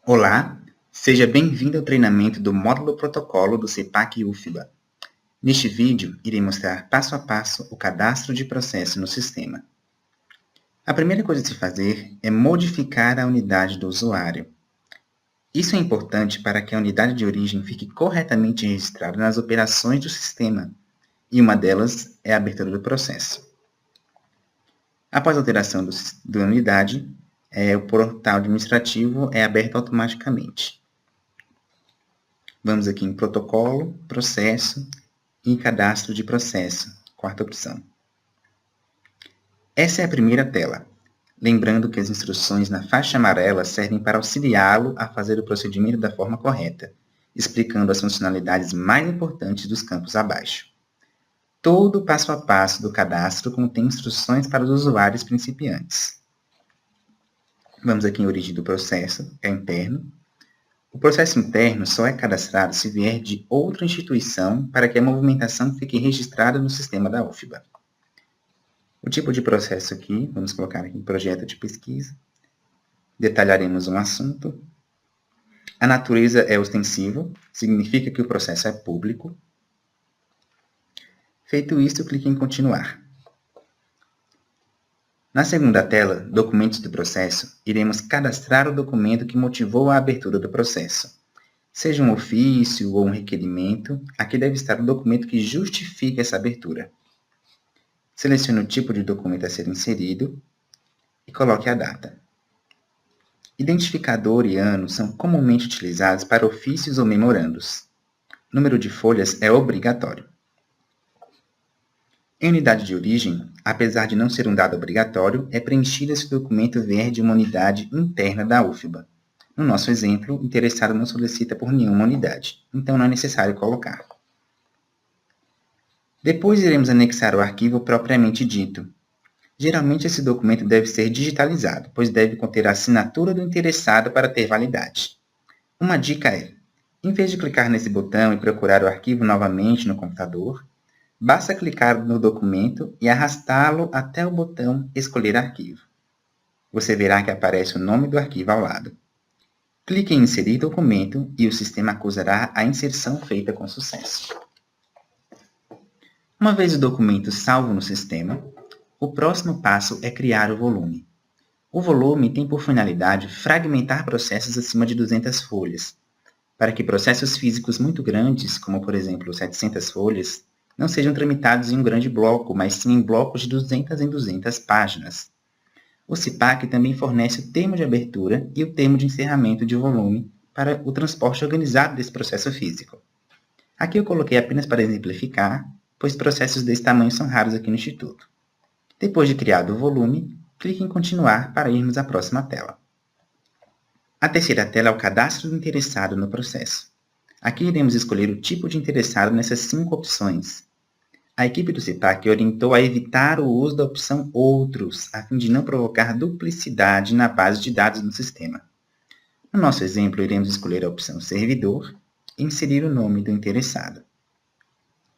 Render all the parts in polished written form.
Olá, seja bem-vindo ao treinamento do módulo protocolo do CEPAC-UFBA. Neste vídeo, irei mostrar passo a passo o cadastro de processo no sistema. A primeira coisa a se fazer é modificar a unidade do usuário. Isso é importante para que a unidade de origem fique corretamente registrada nas operações do sistema, e uma delas é a abertura do processo. Após a alteração da unidade, o portal administrativo é aberto automaticamente. Vamos aqui em Protocolo, Processo e Cadastro de Processo, quarta opção. Essa é a primeira tela. Lembrando que as instruções na faixa amarela servem para auxiliá-lo a fazer o procedimento da forma correta, explicando as funcionalidades mais importantes dos campos abaixo. Todo o passo a passo do cadastro contém instruções para os usuários principiantes. Vamos aqui em Origem do processo, que é interno. O processo interno só é cadastrado se vier de outra instituição para que a movimentação fique registrada no sistema da UFBA. O tipo de processo aqui, vamos colocar aqui em projeto de pesquisa. Detalharemos um assunto. A natureza é ostensivo, significa que o processo é público. Feito isso, clique em continuar. Na segunda tela, Documentos do processo, iremos cadastrar o documento que motivou a abertura do processo. Seja um ofício ou um requerimento, aqui deve estar o documento que justifica essa abertura. Selecione o tipo de documento a ser inserido e coloque a data. Identificador e ano são comumente utilizados para ofícios ou memorandos. Número de folhas é obrigatório. Em unidade de origem, apesar de não ser um dado obrigatório, é preenchido se o documento vier de uma unidade interna da UFBA. No nosso exemplo, o interessado não solicita por nenhuma unidade, então não é necessário colocar. Depois iremos anexar o arquivo propriamente dito. Geralmente esse documento deve ser digitalizado, pois deve conter a assinatura do interessado para ter validade. Uma dica é, em vez de clicar nesse botão e procurar o arquivo novamente no computador, basta clicar no documento e arrastá-lo até o botão Escolher arquivo. Você verá que aparece o nome do arquivo ao lado. Clique em Inserir documento e o sistema acusará a inserção feita com sucesso. Uma vez o documento salvo no sistema, o próximo passo é criar o volume. O volume tem por finalidade fragmentar processos acima de 200 folhas, para que processos físicos muito grandes, como por exemplo 700 folhas, não sejam tramitados em um grande bloco, mas sim em blocos de 200 em 200 páginas. O CIPAC também fornece o termo de abertura e o termo de encerramento de volume para o transporte organizado desse processo físico. Aqui eu coloquei apenas para exemplificar, pois processos desse tamanho são raros aqui no Instituto. Depois de criado o volume, clique em Continuar para irmos à próxima tela. A terceira tela é o cadastro do interessado no processo. Aqui iremos escolher o tipo de interessado nessas 5 opções. A equipe do CIPAC orientou a evitar o uso da opção Outros, a fim de não provocar duplicidade na base de dados no sistema. No nosso exemplo, iremos escolher a opção Servidor e inserir o nome do interessado.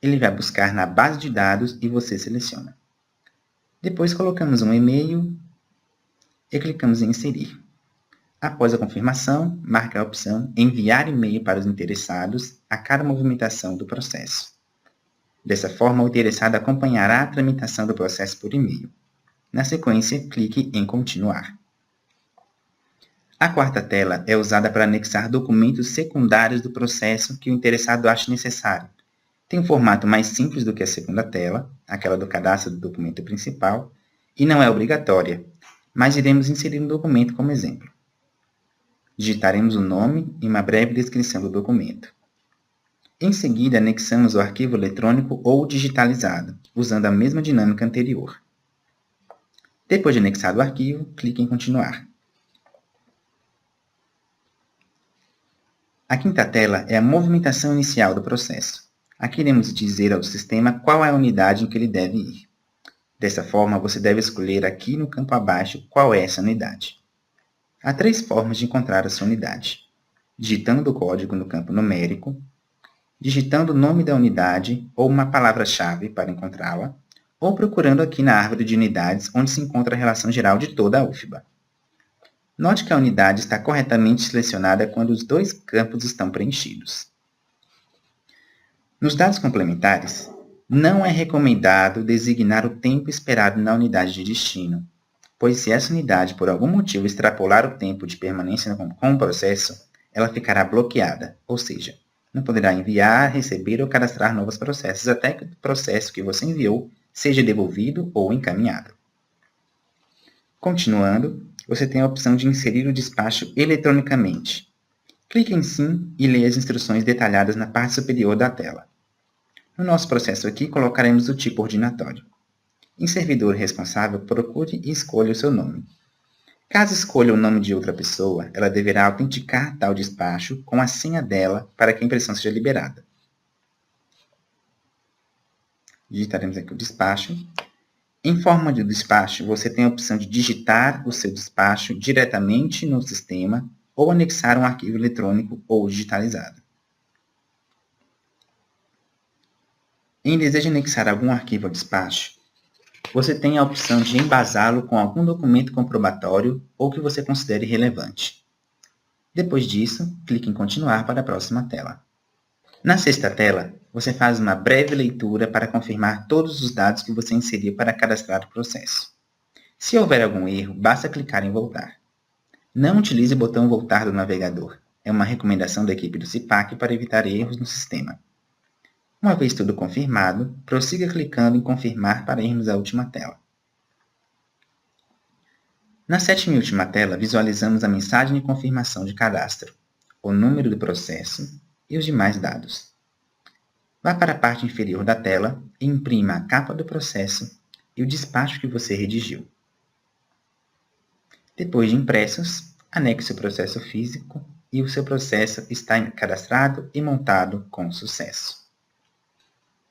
Ele vai buscar na base de dados e você seleciona. Depois colocamos um e-mail e clicamos em Inserir. Após a confirmação, marque a opção Enviar e-mail para os interessados a cada movimentação do processo. Dessa forma, o interessado acompanhará a tramitação do processo por e-mail. Na sequência, clique em Continuar. A quarta tela é usada para anexar documentos secundários do processo que o interessado ache necessário. Tem um formato mais simples do que a segunda tela, aquela do cadastro do documento principal, e não é obrigatória, mas iremos inserir um documento como exemplo. Digitaremos o nome e uma breve descrição do documento. Em seguida, anexamos o arquivo eletrônico ou digitalizado, usando a mesma dinâmica anterior. Depois de anexado o arquivo, clique em Continuar. A quinta tela é a movimentação inicial do processo. Aqui iremos dizer ao sistema qual é a unidade em que ele deve ir. Dessa forma, você deve escolher aqui no campo abaixo qual é essa unidade. Há 3 formas de encontrar a sua unidade: digitando o código no campo numérico, digitando o nome da unidade ou uma palavra-chave para encontrá-la, ou procurando aqui na árvore de unidades onde se encontra a relação geral de toda a UFBA. Note que a unidade está corretamente selecionada quando os dois campos estão preenchidos. Nos dados complementares, não é recomendado designar o tempo esperado na unidade de destino, pois se essa unidade por algum motivo extrapolar o tempo de permanência com o processo, ela ficará bloqueada, ou seja, não poderá enviar, receber ou cadastrar novos processos até que o processo que você enviou seja devolvido ou encaminhado. Continuando, você tem a opção de inserir o despacho eletronicamente. Clique em Sim e leia as instruções detalhadas na parte superior da tela. No nosso processo aqui, colocaremos o tipo ordinatório. Em servidor responsável, procure e escolha o seu nome. Caso escolha o nome de outra pessoa, ela deverá autenticar tal despacho com a senha dela para que a impressão seja liberada. Digitaremos aqui o despacho. Em forma de despacho, você tem a opção de digitar o seu despacho diretamente no sistema ou anexar um arquivo eletrônico ou digitalizado. Em desejo de anexar algum arquivo ao despacho, você tem a opção de embasá-lo com algum documento comprobatório ou que você considere relevante. Depois disso, clique em Continuar para a próxima tela. Na sexta tela, você faz uma breve leitura para confirmar todos os dados que você inseriu para cadastrar o processo. Se houver algum erro, basta clicar em Voltar. Não utilize o botão Voltar do navegador. É uma recomendação da equipe do CIPAC para evitar erros no sistema. Uma vez tudo confirmado, prossiga clicando em Confirmar para irmos à última tela. Na sétima e última tela, visualizamos a mensagem de confirmação de cadastro, o número do processo e os demais dados. Vá para a parte inferior da tela e imprima a capa do processo e o despacho que você redigiu. Depois de impressos, anexe o processo físico e o seu processo está cadastrado e montado com sucesso.